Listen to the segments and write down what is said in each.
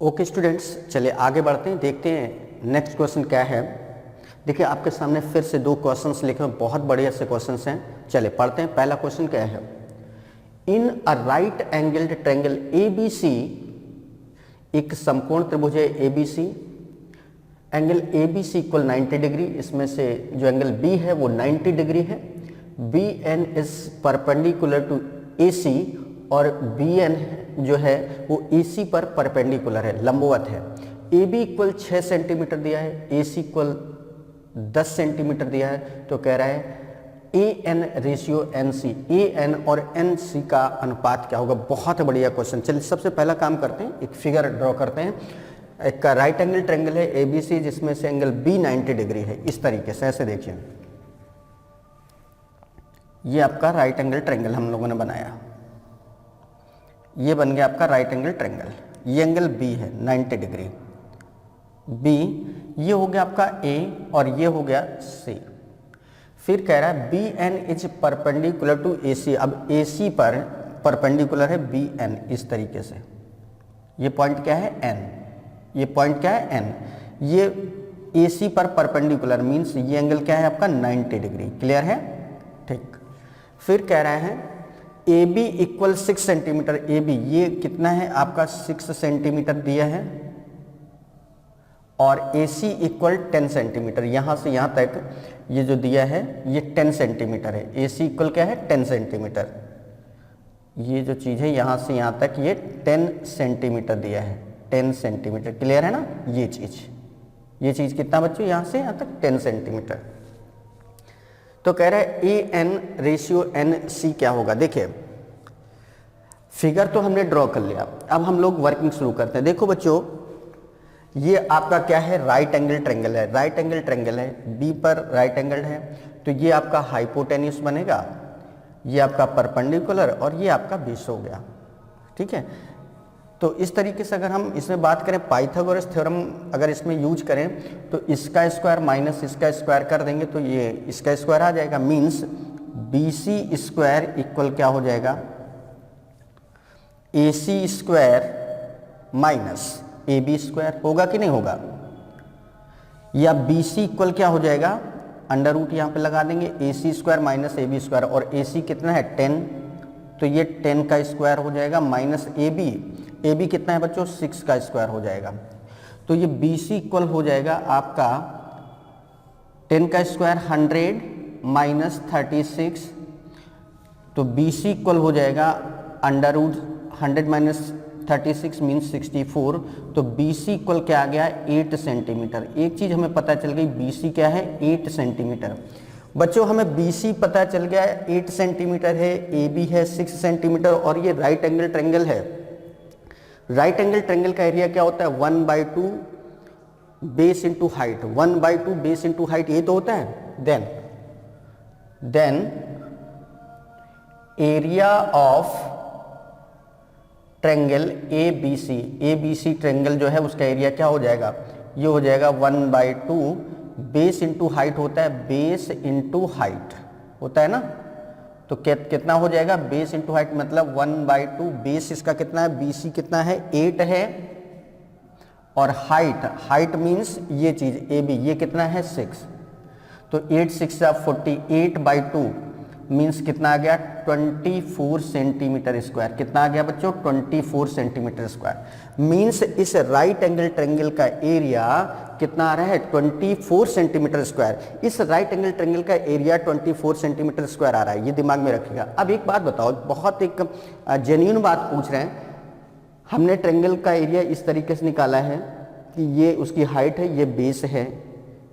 Okay students, चलिए आगे बढ़ते हैं, देखते हैं नेक्स्ट क्वेश्चन क्या है। देखिए आपके सामने फिर से दो क्वेश्चंस लिखे हुए, बहुत बढ़िया से क्वेश्चंस हैं। चलिए पढ़ते हैं। पहला क्वेश्चन क्या है, in a right angled triangle ABC, एक समकोण त्रिभुज है ABC, angle ABC equal 90 degree, इसमें से जो एंगल B है वो 90 डिग्री है। BN is perpendicular to AC और BN जो है वो AC पर परपेंडिकुलर है, लंबवत है। AB इक्वल 6 सेंटीमीटर दिया है, AC इक्वल 10 सेंटीमीटर दिया है। तो कह रहा है AN रेशियो NC, AN और NC का अनुपात क्या होगा। बहुत बढ़िया क्वेश्चन। चलिए सबसे पहला काम करते हैं, एक फिगर ड्रॉ करते हैं। एक का राइट एंगल ट्रायंगल है ABC, जिसमें से एंगल B 90 डिग्री है। इस तरीके से ऐसे देखिए, ये आपका राइट एंगल ट्रायंगल हम लोगों ने बनाया, ये बन गया आपका राइट एंगल ट्रायंगल। ये एंगल B है 90 डिग्री, B, ये हो गया आपका A और ये हो गया C। फिर कह रहा है BN is perpendicular to AC। अब AC पर परपेंडिकुलर है BN, इस तरीके से। ये पॉइंट क्या है N, ये पॉइंट क्या है N। ये AC पर परपेंडिकुलर मीन्स ये एंगल क्या है आपका 90 डिग्री। क्लियर है, ठीक। फिर कह रहा है AB इक्वल 6 सेंटीमीटर। AB ये कितना है आपका 6 सेंटीमीटर दिया है, और AC इक्वल 10 सेंटीमीटर। यहाँ से यहाँ तक ये जो दिया है ये 10 सेंटीमीटर है। AC इक्वल क्या है 10 सेंटीमीटर। ये जो चीज़ है यहाँ से यहाँ तक ये 10 सेंटीमीटर दिया है, 10 सेंटीमीटर। क्लियर है ना। ये चीज़ कितना बच्चों, यहाँ से यहाँ तक 10 सेंटीमीटर। तो कह रहा है AN रेशियो NC क्या होगा। देखिए फिगर तो हमने ड्रॉ कर लिया, अब हम लोग वर्किंग शुरू करते हैं। देखो बच्चों, ये आपका क्या है, राइट एंगल ट्रायंगल है। राइट एंगल ट्रायंगल है, B पर राइट एंगल है, तो ये आपका हाइपोटेन्यूस बनेगा, ये आपका परपेंडिकुलर, और ये आपका बेस हो गया। ठीक है, तो इस तरीके से अगर हम इसमें बात करें, पाइथागोरस थ्योरम अगर इसमें यूज करें तो इसका स्क्वायर माइनस इसका स्क्वायर कर देंगे तो ये इसका स्क्वायर आ जाएगा। मीन्स BC स्क्वायर इक्वल क्या हो जाएगा, AC square minus AB square. होगा कि नहीं होगा, या BC इक्वल क्या हो जाएगा, अंडर रूट यहाँ पे लगा देंगे, AC square minus AB square, और AC कितना है 10, तो ये 10 का स्क्वायर हो जाएगा माइनस AB कितना है बच्चों 6 का स्क्वायर हो जाएगा। तो ये BC इक्वल हो जाएगा आपका 10 का स्क्वायर 100 माइनस 36, तो BC इक्वल हो जाएगा अंडर रूट 100 माइनस 36 मीन्स 64। तो BC इक्वल क्या आ गया 8 सेंटीमीटर। एक चीज़ हमें पता चल गई, BC क्या है 8 सेंटीमीटर। बच्चों हमें BC पता चल गया 8 सेंटीमीटर है, AB है 6 सेंटीमीटर, और ये राइट एंगल ट्रायंगल है। राइट एंगल ट्रायंगल का एरिया क्या होता है 1/2 base into height, 1/2 base into height, ये तो होता है। Then area of triangle ABC triangle जो है उसका एरिया क्या हो जाएगा, ये हो जाएगा 1/2 बेस इंटू हाइट होता है, बेस इंटू हाइट होता है ना। तो कितना हो जाएगा बेस इंटू हाइट, मतलब 1/2 बेस इसका कितना है, BC कितना है 8 है, और हाइट मीन्स ये चीज AB ये कितना है 6, तो 8 6 48/2 मीन्स कितना आ गया 24 सेंटीमीटर स्क्वायर। कितना आ गया बच्चों 24 सेंटीमीटर स्क्वायर। मीन्स इस राइट एंगल ट्रायंगल का एरिया कितना आ रहा है 24 सेंटीमीटर स्क्वायर। इस राइट एंगल ट्रायंगल का एरिया 24 सेंटीमीटर स्क्वायर आ रहा है, ये दिमाग में रखिएगा। अब एक बात बताओ, बहुत एक जेन्युइन बात पूछ रहे हैं। हमने ट्रायंगल का एरिया इस तरीके से निकाला है कि ये उसकी हाइट है, ये बेस है,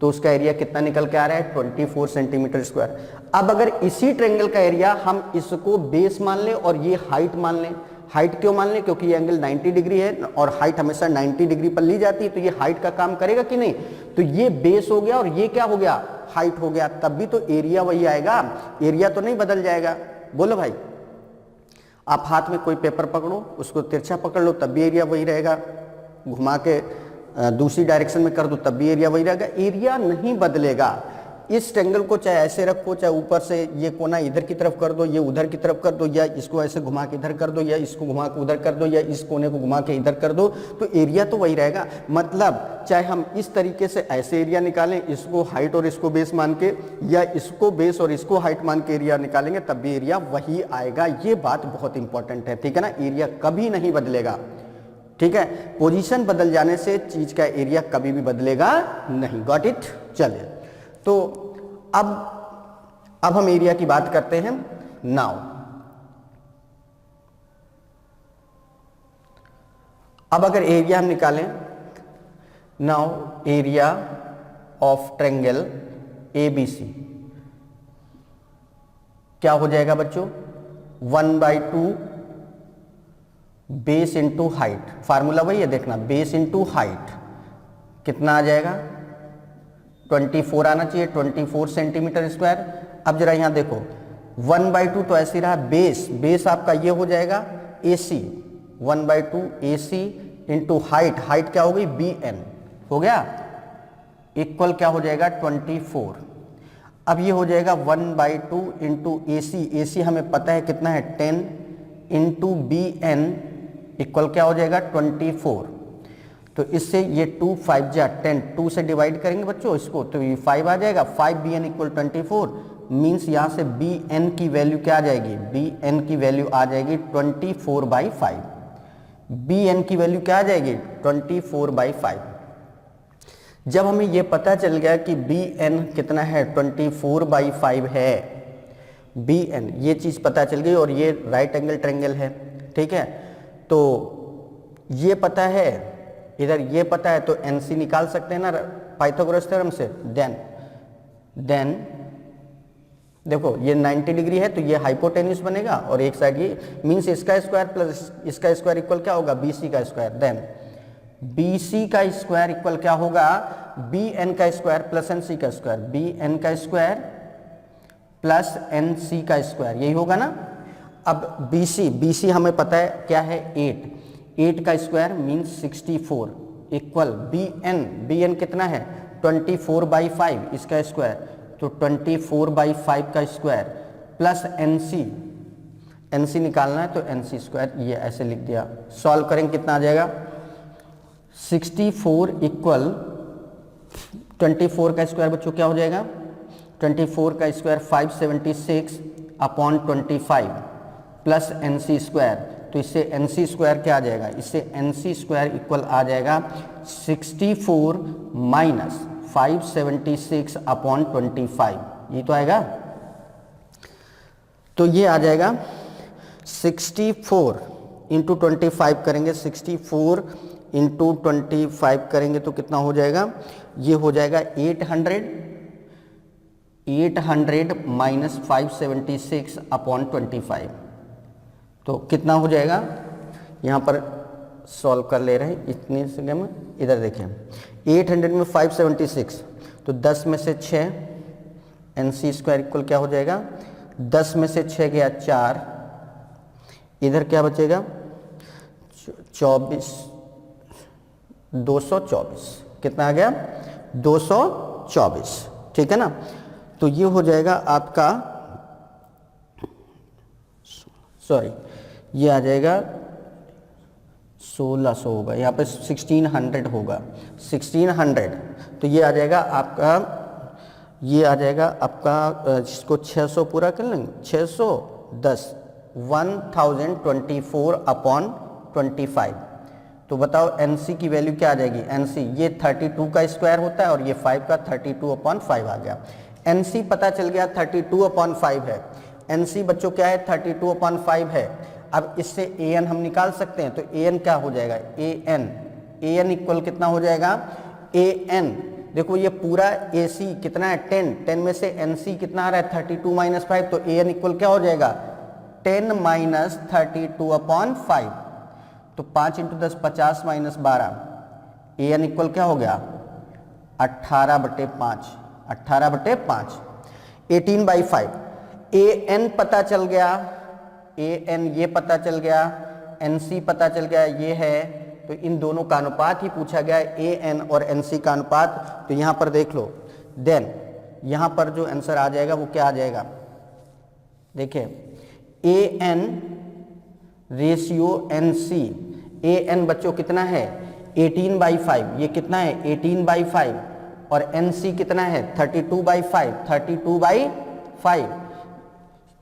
तो उसका एरिया कितना निकल के आ रहा है 24 सेंटीमीटर स्क्वायर। अब अगर इसी ट्रायंगल का एरिया हम इसको बेस मान लें और ये हाइट मान लें, हाइट क्यों मान लें, क्योंकि ये एंगल 90 डिग्री है और हाइट हमेशा 90 डिग्री पर ली जाती है, तो ये हाइट का काम करेगा कि नहीं। तो ये बेस हो गया और ये क्या हो गया हाइट हो गया, तब भी तो एरिया वही आएगा, एरिया तो नहीं बदल जाएगा। बोलो भाई, आप हाथ में कोई पेपर पकड़ो, उसको तिरछा पकड़ लो, तब भी एरिया वही रहेगा, घुमा के दूसरी डायरेक्शन में कर दो तब भी एरिया वही रहेगा, एरिया नहीं बदलेगा। इस ट्रेंगल को चाहे ऐसे रखो, चाहे ऊपर से ये कोना इधर की तरफ कर दो, ये उधर की तरफ कर दो, या इसको ऐसे घुमा के इधर कर दो, या इसको घुमा के उधर कर दो, या इस कोने को घुमा के इधर कर दो, तो एरिया तो वही रहेगा। मतलब चाहे हम इस तरीके से ऐसे एरिया निकालें, इसको हाइट और इसको बेस मान के, या इसको बेस और इसको हाइट मान के एरिया निकालेंगे, तब भी एरिया वही आएगा। ये बात बहुत इंपॉर्टेंट है, ठीक है ना। एरिया कभी नहीं बदलेगा, ठीक है। पोजीशन बदल जाने से चीज का एरिया कभी भी बदलेगा नहीं। Got it. चलिए, तो अब हम एरिया की बात करते हैं। नाउ अब अगर एरिया हम निकालें, now area of triangle ABC क्या हो जाएगा बच्चों? 1/2 बेस इंटू हाइट। फार्मूला वही है, देखना, बेस इंटू हाइट कितना आ जाएगा? 24 आना चाहिए, 24 सेंटीमीटर स्क्वायर। अब जरा यहां देखो, 1/2 तो ऐसे रहा, बेस आपका ये हो जाएगा AC, 1/2 AC into height, height क्या हो गई? BN हो गया, इक्वल क्या हो जाएगा? 24। अब ये हो जाएगा 1/2 इंटू AC हमें पता है कितना है? 10 इंटू BN इक्वल क्या हो जाएगा? 24। तो इससे ये 2 5 जा 10, 2 से डिवाइड करेंगे बच्चों इसको, तो ये 5 आ जाएगा। 5BN इक्वल 24 मीन्स यहाँ से BN की वैल्यू क्या आ जाएगी? BN की वैल्यू आ जाएगी 24/5। BN की वैल्यू क्या आ जाएगी? 24/5। जब हमें ये पता चल गया कि BN कितना है? 24/5 है, BN ये चीज़ पता चल गई, और ये राइट एंगल ट्रायंगल है, ठीक है। तो ये पता है, इधर ये पता है, तो NC निकाल सकते हैं ना पाइथागोरस थ्योरम से। देन देखो, ये 90 डिग्री है, तो ये हाइपोटेन्यूस बनेगा, और एक साइड ये मीन्स इसका स्क्वायर प्लस इसका स्क्वायर इक्वल क्या होगा? BC का स्क्वायर। देन BC का स्क्वायर इक्वल क्या होगा? BN का स्क्वायर प्लस NC का स्क्वायर। BN का स्क्वायर प्लस NC का स्क्वायर, यही होगा ना। अब BC हमें पता है क्या है? 8 का स्क्वायर मीन्स 64 इक्वल BN कितना है? 24/5 इसका स्क्वायर, तो 24/5 का स्क्वायर प्लस NC निकालना है, तो NC स्क्वायर ये ऐसे लिख दिया। सॉल्व करेंगे कितना आ जाएगा? 64 इक्वल 24 का स्क्वायर बच्चों क्या हो जाएगा? 24 का square 576 upon 25 plus NC square, तो इससे NC स्क्वायर क्या आ जाएगा? इससे NC स्क्वायर इक्वल आ जाएगा 64 माइनस 576 अपॉन 25, ये तो आएगा। तो ये आ जाएगा 64 इंटू 25 करेंगे, 64 इंटू 25 करेंगे तो कितना हो जाएगा? ये हो जाएगा 800 माइनस 576 अपॉन 25, तो कितना हो जाएगा? यहाँ पर सॉल्व कर ले रहे हैं इतनी जगह में। इधर देखें, 800 में 576, तो 10 में से 6, NC स्क्वायर इक्वल क्या हो जाएगा? 10 में से 6 गया 4, इधर क्या बचेगा? 224, कितना आ गया? 224, ठीक है ना। तो ये हो जाएगा आपका, सॉरी, ये आ जाएगा 1600 होगा, यहाँ पे 1600 होगा, 1600, तो ये आ जाएगा आपका, ये आ जाएगा आपका, इसको 600 पूरा कर लेंगे, 610 1024 अपॉन 25, तो बताओ NC की वैल्यू क्या आ जाएगी? NC ये 32 का स्क्वायर होता है और ये 5 का, 32/5 आ गया। NC पता चल गया 32/5 है। NC बच्चों क्या है? 32/5 है। अब इससे AN हम निकाल सकते हैं, तो AN क्या हो जाएगा? AN इक्वल कितना हो जाएगा? AN देखो ये पूरा AC कितना है? 10 में से NC कितना आ रहा है? 32 माइनस 5, तो AN इक्वल क्या हो जाएगा? 10 माइनस 32/5, तो 5 इंटू 10 50 माइनस 12, AN इक्वल क्या हो गया? 18/5, 18/5, 18/5। AN पता चल गया, AN ये पता चल गया, NC पता चल गया, ये है, तो इन दोनों का अनुपात ही पूछा गया है, AN और NC का अनुपात। तो यहाँ पर देख लो, देन यहाँ पर जो आंसर आ जाएगा वो क्या आ जाएगा, देखिए AN रेशियो NC, AN बच्चों कितना है 18/5, ये कितना है 18/5, और NC कितना है 32/5, 32/5।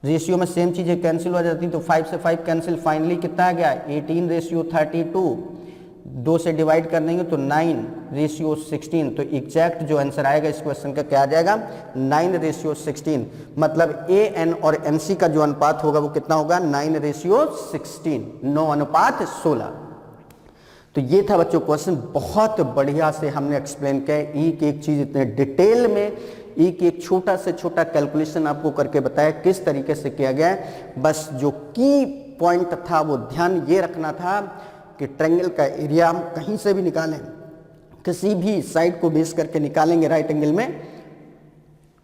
रेशियो में सेम चीजें कैंसिल हो जाती, तो 5 से 5 कैंसिल, फाइनली कितना आ गया 18:32, 2 से डिवाइड कर देंगे तो 9:16। तो एग्जैक्ट जो आंसर आएगा इस क्वेश्चन का क्या आ जाएगा 9:16। मतलब AN और NC का जो अनुपात होगा वो कितना होगा 9:16, 9:16। तो ये था बच्चों क्वेश्चन, बहुत बढ़िया से हमने एक्सप्लेन किया, एक एक चीज इतने डिटेल में, एक एक छोटा से छोटा कैलकुलेशन आपको करके बताया किस तरीके से किया गया है। बस जो की पॉइंट था वो ध्यान ये रखना था कि ट्रायंगल का एरिया हम कहीं से भी निकालें, किसी भी साइड को बेस करके निकालेंगे राइट एंगल में,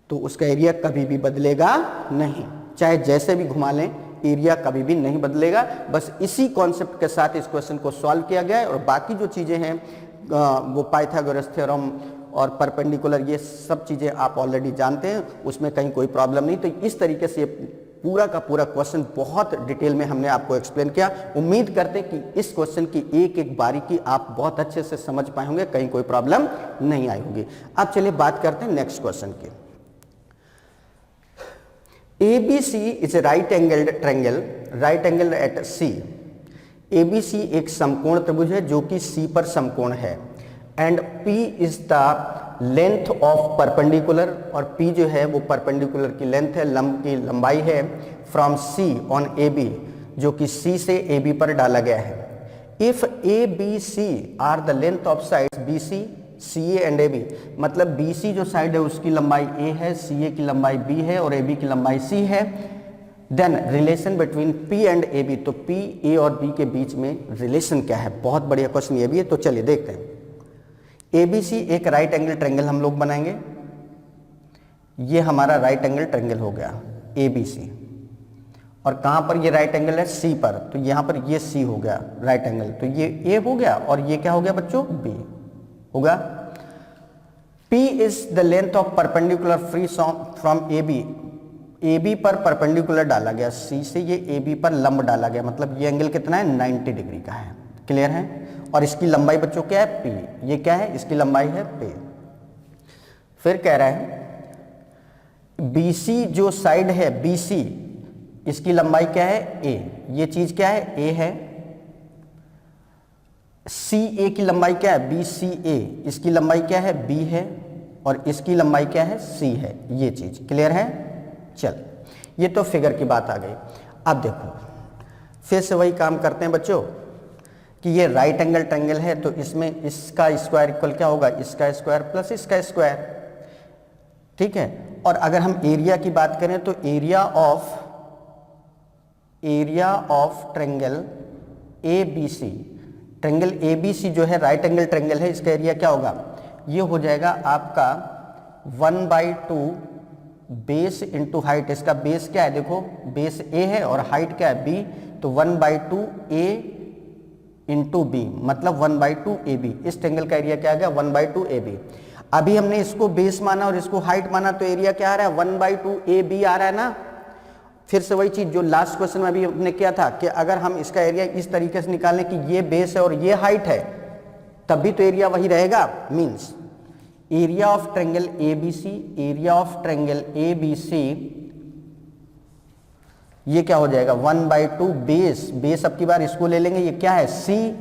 तो उसका एरिया कभी भी बदलेगा नहीं, चाहे जैसे भी घुमा लें एरिया कभी भी नहीं बदलेगा। बस इसी कॉन्सेप्ट के साथ इस क्वेश्चन को सॉल्व किया गया है, और बाकी जो चीज़ें हैं वो पाइथागोरस थ्योरम और परपेंडिकुलर, ये सब चीज़ें आप ऑलरेडी जानते हैं, उसमें कहीं कोई प्रॉब्लम नहीं। तो इस तरीके से पूरा का पूरा क्वेश्चन बहुत डिटेल में हमने आपको एक्सप्लेन किया। उम्मीद करते हैं कि इस क्वेश्चन की एक एक बारीकी आप बहुत अच्छे से समझ पाए होंगे, कहीं कोई प्रॉब्लम नहीं आई होगी। अब चलिए बात करते हैं नेक्स्ट क्वेश्चन की। ABC is a right angled triangle, right angle at C। ABC एक समकोण त्रिभुज है जो कि C पर समकोण है, and P is the length of perpendicular, और P जो है वो परपेंडिकुलर की लेंथ है, लंब की लंबाई है, फ्रॉम C ऑन AB, जो कि C से AB पर डाला गया है। If ABC are the length of sides BC, CA and AB, मतलब BC जो साइड है उसकी लंबाई A है, CA की लंबाई B है और AB की लंबाई C है, then relation between P and AB, तो P, A और B के बीच में रिलेशन क्या है, बहुत बढ़िया क्वेश्चन ये भी है। तो चलिए देखते हैं। ABC एक राइट एंगल ट्रायंगल हम लोग बनाएंगे, ये हमारा राइट एंगल ट्रायंगल हो गया ABC, और कहां पर ये राइट एंगल है C पर, तो यहां पर ये C हो गया राइट एंगल, तो ये A हो गया और ये क्या हो गया बच्चों B होगा। P is the length of perpendicular free from AB, AB पर परपेंडिकुलर डाला गया, C से ये AB पर लंब डाला गया, मतलब ये एंगल कितना है 90 डिग्री का है, क्लियर है। और इसकी लंबाई बच्चों क्या है P, ये क्या है इसकी लंबाई है P। फिर कह रहा है BC जो साइड है BC, इसकी लंबाई क्या है A, ये चीज क्या है A है। CA की लंबाई क्या है BCA, इसकी लंबाई क्या है B है, और इसकी लंबाई क्या है C है, ये चीज क्लियर है। चल ये तो फिगर की बात आ गई। अब देखो फिर से वही काम करते हैं बच्चों कि ये राइट एंगल ट्रायंगल है, तो इसमें इसका स्क्वायर इक्वल क्या होगा, इसका स्क्वायर प्लस इसका स्क्वायर, ठीक है। और अगर हम एरिया की बात करें तो area of triangle ABC, triangle ABC जो है राइट एंगल ट्रायंगल है, इसका एरिया क्या होगा, ये हो जाएगा आपका 1/2 बेस इंटू हाइट। इसका बेस क्या है, देखो बेस A है और हाइट क्या है B, तो 1/2 A इंटू B, मतलब 1/2 AB। इस ट्रायंगल का एरिया क्या आ गया 1/2 AB। अभी हमने इसको बेस माना और इसको हाइट माना, तो एरिया क्या आ रहा है 1/2 AB आ रहा है ना। फिर से वही चीज जो लास्ट क्वेश्चन में अभी हमने किया था कि अगर हम इसका एरिया इस तरीके से निकालें कि ये बेस है और ये हाइट है, तब भी तो एरिया वही रहेगा। Means area of triangle ABC, area of triangle ABC ये क्या हो जाएगा 1/2 बेस अब की बार इसको ले लेंगे, ये क्या है C,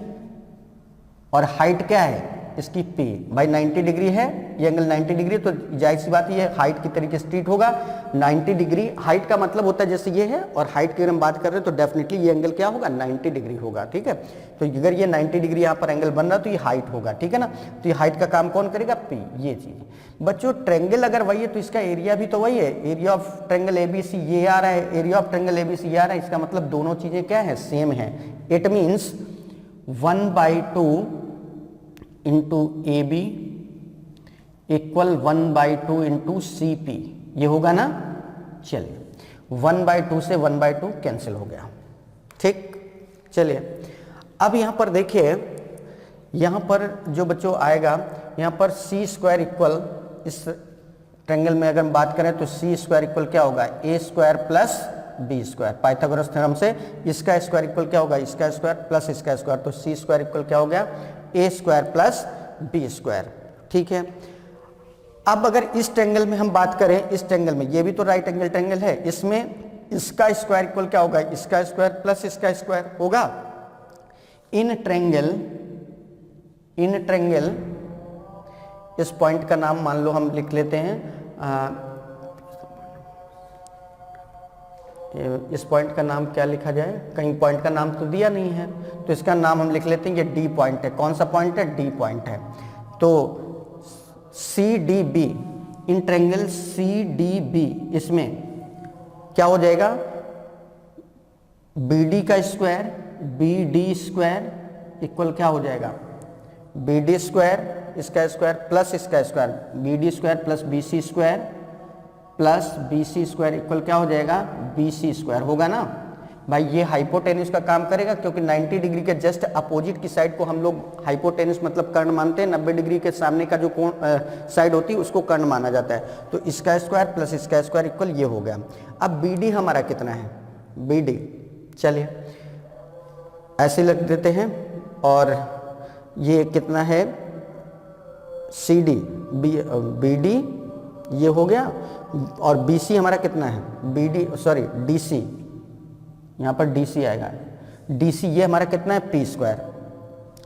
और हाइट क्या है इसकी P। भाई 90 डिग्री है ये एंगल 90 डिग्री, तो जाहिर सी बात ये हाइट की तरीके से ट्रीट होगा। 90 डिग्री हाइट का मतलब होता है जैसे ये है, और हाइट की अगर हम बात कर रहे हैं तो डेफिनेटली ये एंगल क्या होगा 90 डिग्री होगा, ठीक है। तो अगर ये 90 डिग्री यहाँ पर एंगल बन रहा है तो ये हाइट होगा, ठीक है ना। तो ये हाइट का काम कौन करेगा P, ये चीज। बच्चों ट्रायंगल अगर वही है तो इसका एरिया भी तो वही है, एरिया ऑफ ट्रायंगल ABC ये आ रहा है, एरिया ऑफ ट्रायंगल ABC ये आ रहा है, इसका मतलब दोनों चीजें क्या है सेम है। It means 1/2 into AB equal 1/2 into CP, ये होगा ना। चलिए 1/2 से 1/2 कैंसिल हो गया, ठीक। चलिए अब यहां पर देखिए, यहां पर जो बच्चों आएगा, यहां पर C² इक्वल इस ट्रायंगल में अगर हम बात करें तो सी स्क्वायर इक्वल क्या होगा, a square plus b square. Pythagoras theorem से इसका स्क्वायर इक्वल क्या होगा, इसका स्क्वायर प्लस इसका स्क्वायर, तो सी स्क्वायर इक्वल क्या हो गया, ए स्क्वायर प्लस बी स्क्वायर। ठीक है, अब अगर इस ट्रायंगल में हम बात करें, इस ट्रायंगल में ये भी तो राइट एंगल ट्रायंगल है, इसमें इसका स्क्वायर इक्वल क्या होगा, इसका स्क्वायर प्लस इसका स्क्वायर होगा। इन ट्रायंगल इस पॉइंट का नाम मान लो हम लिख लेते हैं, इस पॉइंट का नाम क्या लिखा जाए, कहीं पॉइंट का नाम तो दिया नहीं है, तो इसका नाम हम लिख लेते हैं, ये डी पॉइंट है। कौन सा पॉइंट है, डी पॉइंट है। तो C D B, in triangle C D B, इसमें क्या हो जाएगा, बी डी का square B D square equal क्या हो जाएगा, बी डी स्क्वायर इसका स्क्वायर प्लस इसका square, B D square plus B C square plus B C square equal क्या हो जाएगा, बी सी स्क्वायर होगा ना भाई। ये हाइपोटेन्यूस का काम करेगा, क्योंकि 90 डिग्री के जस्ट अपोजिट की साइड को हम लोग हाइपोटेन्यूस मतलब कर्ण मानते हैं। 90 डिग्री के सामने का जो कोण साइड होती है उसको कर्ण माना जाता है। तो इसका स्क्वायर प्लस इसका स्क्वायर इक्वल ये हो गया। अब बी डी हमारा कितना है, बी डी, चलिए ऐसे लिख देते हैं, और ये कितना है, सी डी, बी डी ये हो गया, और बी सी हमारा कितना है, B D sorry D C, यहाँ पर डी सी आएगा, डी सी ये हमारा कितना है, पी स्क्वायर,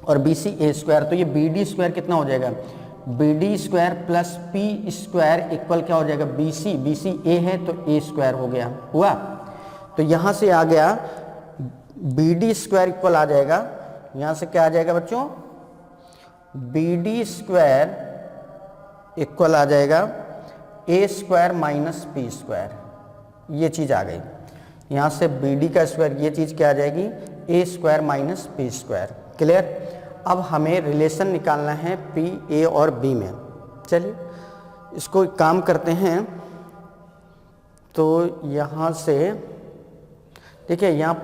और बी सी ए स्क्वायर। तो ये बी डी स्क्वायर कितना हो जाएगा, B D square plus P square equal क्या हो जाएगा, बी सी ए है तो ए स्क्वायर हो गया, हुआ। तो यहाँ से आ गया बी डी स्क्वायर इक्वल आ जाएगा, यहाँ से क्या आ जाएगा बच्चों, बी डी स्क्वायर इक्वल आ जाएगा ए स्क्वायर माइनस पी स्क्वायर, ये चीज़ आ गई। यहाँ से बी डी का स्क्वायर, ये चीज़ क्या आ जाएगी, a square minus P square. Clear. अब हमें रिलेशन निकालना है पी ए और बी में। चलिए इसको काम करते हैं। तो यहाँ से देखिए, यहाँ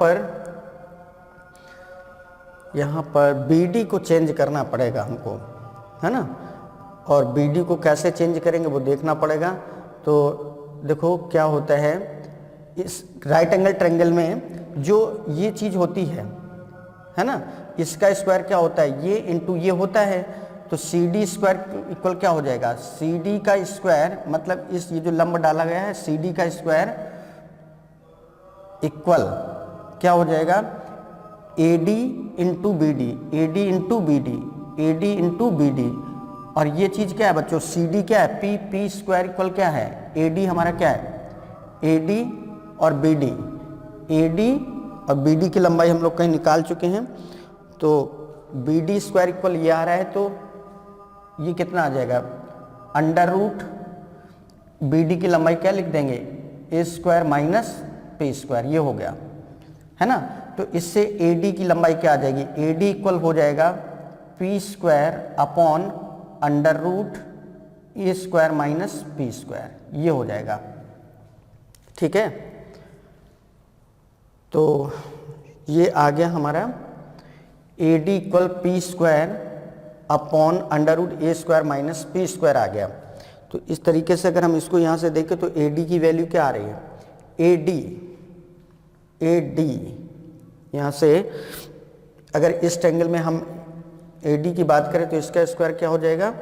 पर बी डी को चेंज करना पड़ेगा हमको, है ना, और बी डी को कैसे चेंज करेंगे वो देखना पड़ेगा। तो देखो क्या होता है, इस राइट एंगल ट्रायंगल में जो ये चीज़ होती है ना, इसका स्क्वायर क्या होता है, ये इंटू ये होता है। तो सी डी स्क्वायर इक्वल क्या हो जाएगा, सी डी का स्क्वायर मतलब इस ये जो लंब डाला गया है, सी डी का स्क्वायर इक्वल क्या हो जाएगा, A D into B D, A D into B D, A D into B D. और ये चीज़ क्या है बच्चों, सी डी क्या है, पी, पी स्क्वायर इक्वल क्या है, ए डी हमारा क्या है, ए डी और बी डी, ए डी और बी डी की लंबाई हम लोग कहीं निकाल चुके हैं। तो बी डी स्क्वायर इक्वल ये आ रहा है, तो ये कितना आ जाएगा, अंडर रूट बी डी की लंबाई क्या लिख देंगे, ए स्क्वायर माइनस पी स्क्वायर, ये हो गया, है ना। तो इससे ए डी की लंबाई क्या आ जाएगी, ए डी इक्वल हो जाएगा p square upon under root ए स्क्वायर माइनस पी स्क्वायर, ये हो जाएगा। ठीक है, तो ये आ गया हमारा A D equal p square upon under root A square minus P square आ गया। तो इस तरीके से अगर हम इसको यहाँ से देखें तो ए डी की वैल्यू क्या आ रही है, ए डी यहाँ से अगर इस ट्रायंगल में हम ए डी की बात करें तो इसका स्क्वायर क्या हो जाएगा,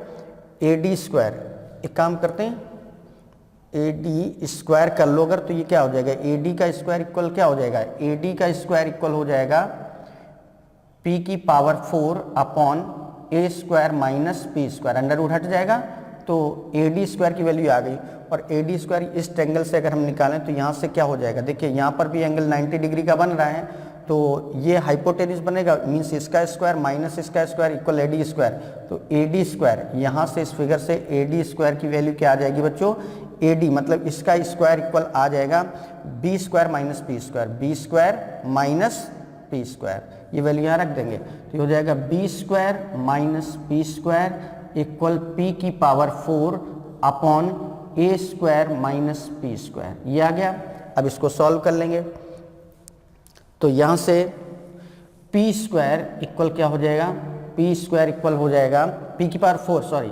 ए डी स्क्वायर। एक काम करते हैं, ए डी स्क्वायर कर लो अगर, तो ये क्या हो जाएगा, ए डी का स्क्वायर इक्वल क्या हो जाएगा, ए डी का स्क्वायर इक्वल हो जाएगा पी की पावर 4 अपॉन ए square minus P square, under root हट जाएगा तो ए डी स्क्वायर की वैल्यू आ गई। और ए डी स्क्वायर इस ट्रायंगल से अगर हम निकालें तो यहाँ से क्या हो जाएगा, देखिए यहाँ पर भी एंगल 90 डिग्री का बन रहा है, तो ये हाइपोटेन्यूस बनेगा, मीन्स इसका स्क्वायर माइनस इसका square equal A D square. तो ए डी स्क्वायर, यहाँ से इस फिगर से ए डी स्क्वायर की वैल्यू क्या आ जाएगी बच्चों, ए डी मतलब इसका स्क्वायर इक्वल आ जाएगा B square minus P square, B square minus P square, ये वैल्यू यहाँ रख देंगे तो ये हो जाएगा B square minus P square equal P की पावर 4 अपॉन ए स्क्वायर माइनस पी स्क्वायर, ये आ गया। अब इसको सॉल्व कर लेंगे तो यहाँ से p स्क्वायर इक्वल क्या हो जाएगा, p स्क्वायर इक्वल हो जाएगा p की पावर 4 सॉरी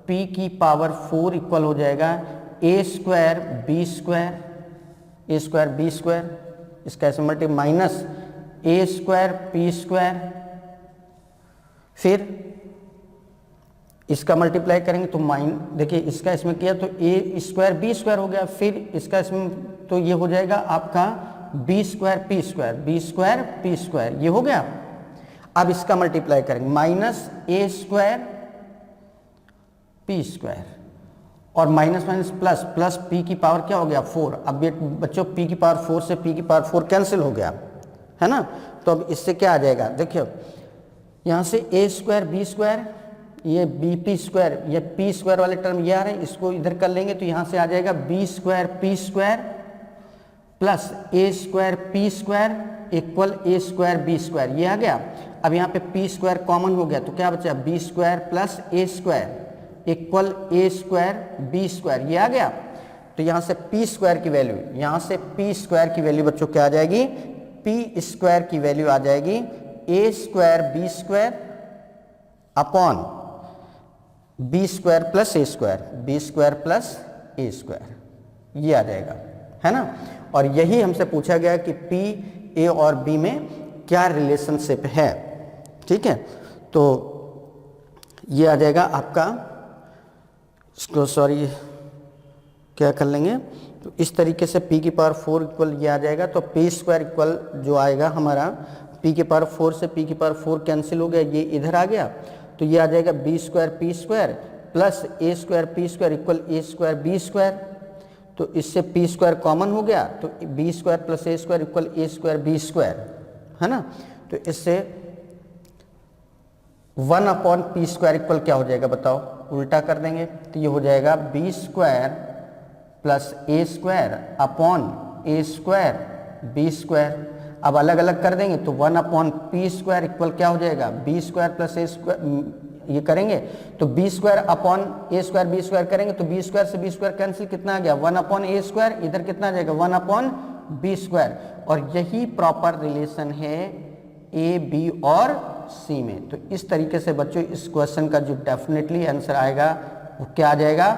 p की पावर 4 इक्वल हो जाएगा a square b square, a square b square, इसका ऐसे multi minus a square p square, फिर इसका मल्टीप्लाई करेंगे तो देखिए इसका इसमें किया तो a स्क्वायर b स्क्वायर हो गया, फिर इसका इसमें तो ये हो जाएगा आपका b square p square, b square p square, ये हो गया। अब इसका मल्टीप्लाई करेंगे minus a square p square और minus minus plus, plus p की पावर क्या हो गया 4। अब ये बच्चों p की पावर 4 से p की पावर 4 कैंसिल हो गया है ना, तो अब इससे क्या आ जाएगा, देखियो यहाँ से a स्क्वायर b स्क्वायर, ये बी पी स्क्वायर, ये पी स्क्वायर वाले टर्म ये आ रहे हैं, इसको इधर कर लेंगे तो यहाँ से आ जाएगा B square p square plus a square p square equal a square B square, ये आ गया। अब यहाँ पे पी स्क्वायर कॉमन हो गया तो क्या बचा, B square plus a square equal a square B square, ये आ गया। तो यहाँ से पी स्क्वायर की वैल्यू, यहाँ से पी स्क्वायर की वैल्यू बच्चों क्या आ जाएगी, पी स्क्वायर की वैल्यू आ जाएगी a square B square upon b square plus a square, B square plus a square, ये आ जाएगा है ना। और यही हमसे पूछा गया कि पी ए और बी में क्या रिलेशनशिप है, ठीक है। तो ये आ जाएगा आपका, इसको सॉरी क्या कर लेंगे, तो इस तरीके से p की पावर 4 इक्वल ये आ जाएगा। तो पी स्क्वायर इक्वल जो आएगा हमारा p की पावर 4 से p की पावर 4 कैंसिल हो गया, ये इधर आ गया तो ये आ जाएगा B square p square plus a square p square equal a square B square. तो इससे पी स्क्वायर कॉमन हो गया तो b square plus a square equal a square B square, है ना। तो इससे 1 अपॉन पी स्क्वायर इक्वल क्या हो जाएगा बताओ, उल्टा कर देंगे तो ये हो जाएगा B square plus a square upon A square B square. अब अलग अलग कर देंगे तो 1 अपॉन पी स्क्वायर इक्वल क्या हो जाएगा, B square plus a square, ये करेंगे तो बी स्क्वायर अपॉन ए स्क्वायर बी स्क्वायर करेंगे तो बी स्क्वायर से बी स्क्वायर कैंसिल, कितना आ गया 1 अपॉन ए स्क्वायर, इधर कितना आ जाएगा 1 अपॉन बी स्क्वायर। और यही प्रॉपर रिलेशन है ए बी और सी में। तो इस तरीके से बच्चों इस क्वेश्चन का जो डेफिनेटली आंसर आएगा वो क्या आ जाएगा,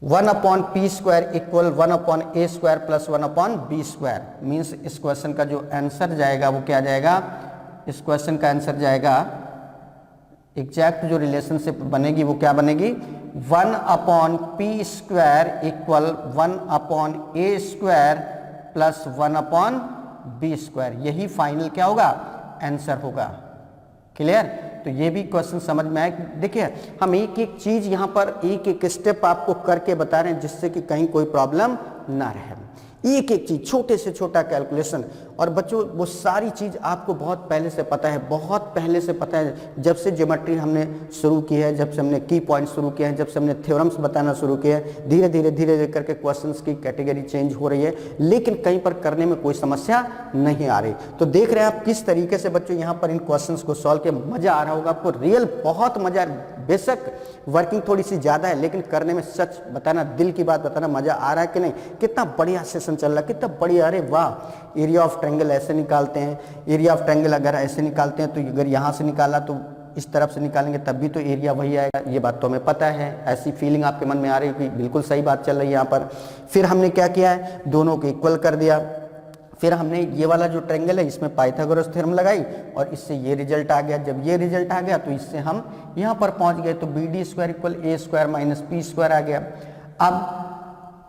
1 upon p square equal 1 upon ए square plus 1 upon b square. Means इस क्वेश्चन का जो आंसर जाएगा वो क्या जाएगा, इस क्वेश्चन का आंसर जाएगा, एग्जैक्ट जो रिलेशनशिप बनेगी वो क्या बनेगी, 1 upon p square equal 1 upon ए square plus 1 upon b square. यही फाइनल क्या होगा, आंसर होगा। क्लियर। तो ये भी क्वेश्चन समझ में आए। देखिए हम एक एक चीज यहाँ पर एक एक स्टेप आपको करके बता रहे हैं जिससे कि कहीं कोई प्रॉब्लम ना रहे। एक एक चीज, छोटे से छोटा कैलकुलेशन। और बच्चों वो सारी चीज आपको बहुत पहले से पता है, बहुत पहले से पता है। जब से ज्योमेट्री हमने शुरू की है, जब से हमने की पॉइंट शुरू किए हैं, जब से हमने थ्योरम्स बताना शुरू किया है, धीरे धीरे धीरे धीरे करके क्वेश्चंस की कैटेगरी चेंज हो रही है, लेकिन कहीं पर करने में कोई समस्या नहीं आ रही। तो देख रहे हैं आप किस तरीके से बच्चों यहाँ पर इन क्वेश्चंस को सॉल्व किया। मजा आ रहा होगा आपको, रियल बहुत मजा। बेशक वर्किंग थोड़ी सी ज्यादा है, लेकिन करने में सच बताना, दिल की बात बताना, मजा आ रहा है कि नहीं। कितना बढ़िया सेशन चल रहा है, कितना बढ़िया। अरे वाह, एरिया ऑफ ट्रायंगल ऐसे निकालते हैं, एरिया ऑफ ट्रायंगल अगर ऐसे निकालते हैं तो अगर यहाँ से निकाला तो इस तरफ से निकालेंगे तब भी तो एरिया वही आएगा। ये बात तो हमें पता है, ऐसी फीलिंग आपके मन में आ रही है कि बिल्कुल सही बात चल रही है यहाँ पर। फिर हमने क्या किया है, दोनों को इक्वल कर दिया। फिर हमने ये वाला जो ट्रायंगल है इसमें पाइथागोरस थ्योरम लगाई और इससे ये रिजल्ट आ गया। जब ये रिजल्ट आ गया तो इससे हम यहाँ पर पहुँच गए, तो B D square equal a square minus P square आ गया। अब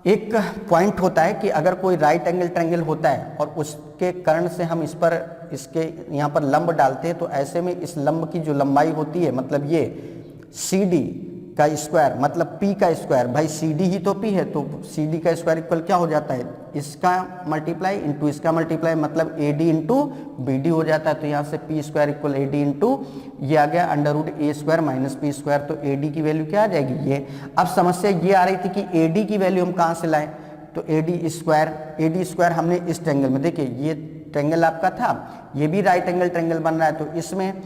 एक पॉइंट होता है कि अगर कोई राइट एंगल ट्रायंगल होता है और उसके कर्ण से हम इस पर इसके यहाँ पर लंब डालते हैं, तो ऐसे में इस लंब की जो लंबाई होती है, मतलब ये सी डी का स्क्वायर मतलब पी का स्क्वायर, भाई सी डी ही तो पी है, तो सी डी का स्क्वायर इक्वल क्या हो जाता है, इसका मल्टीप्लाई इंटू इसका मल्टीप्लाई, मतलब A D into B D हो जाता है। तो यहाँ से P square equal A D into ये आ गया अंडर रूट ए स्क्वायर माइनस पी स्क्वायर। तो ए डी की वैल्यू क्या आ जाएगी ये। अब समस्या ये आ रही थी कि ए डी की वैल्यू हम कहाँ से लाएं, तो ए डी स्क्वायर हमने इस ट्रायंगल में, देखिए ये ट्रायंगल आपका था, ये भी राइट एंगल ट्रायंगल बन रहा है, तो इसमें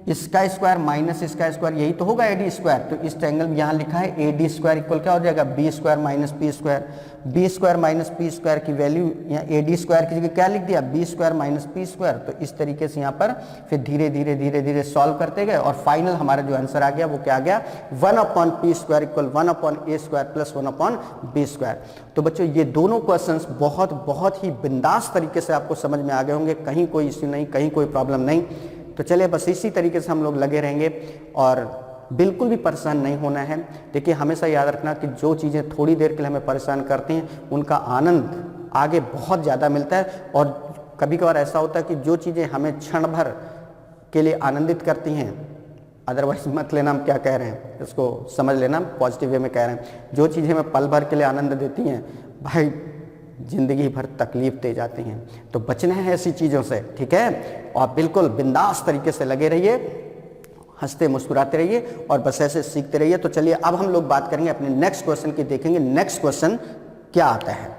इसका स्क्वायर माइनस इसका स्क्वायर यही तो होगा AD स्क्वायर। तो इस ट्रायंगल में यहाँ लिखा है AD स्क्वायर इक्वल क्या हो जाएगा, B square minus P square. B square minus P square की वैल्यू यहाँ AD स्क्वायर की जगह क्या लिख दिया, B square minus P square. तो इस तरीके से यहाँ पर फिर धीरे धीरे धीरे धीरे सॉल्व करते गए और फाइनल हमारा जो आंसर आ गया वो क्या आ गया, 1/P square equal 1/A square plus 1/B square. तो बच्चों ये दोनों क्वेश्चंस बहुत ही बिंदास तरीके से आपको समझ में आ गए होंगे, कहीं कोई इश्यू नहीं, कहीं कोई प्रॉब्लम नहीं। तो चलिए बस इसी तरीके से हम लोग लगे रहेंगे और बिल्कुल भी परेशान नहीं होना है। देखिए हमेशा याद रखना कि जो चीज़ें थोड़ी देर के लिए हमें परेशान करती हैं उनका आनंद आगे बहुत ज़्यादा मिलता है। और कभी कभार ऐसा होता है कि जो चीज़ें हमें क्षण भर के लिए आनंदित करती हैं, अदरवाइज मत लेना हम क्या कह रहे हैं, इसको समझ लेना पॉजिटिव वे में कह रहे हैं, जो चीज़ें हमें पल भर के लिए आनंद देती हैं भाई जिंदगी भर तकलीफ दे जाती हैं। तो बचना है ऐसी चीज़ों से, ठीक है। और बिल्कुल बिंदास तरीके से लगे रहिए, हंसते मुस्कुराते रहिए और बस ऐसे सीखते रहिए। तो चलिए अब हम लोग बात करेंगे अपने नेक्स्ट क्वेश्चन की, देखेंगे नेक्स्ट क्वेश्चन क्या आता है।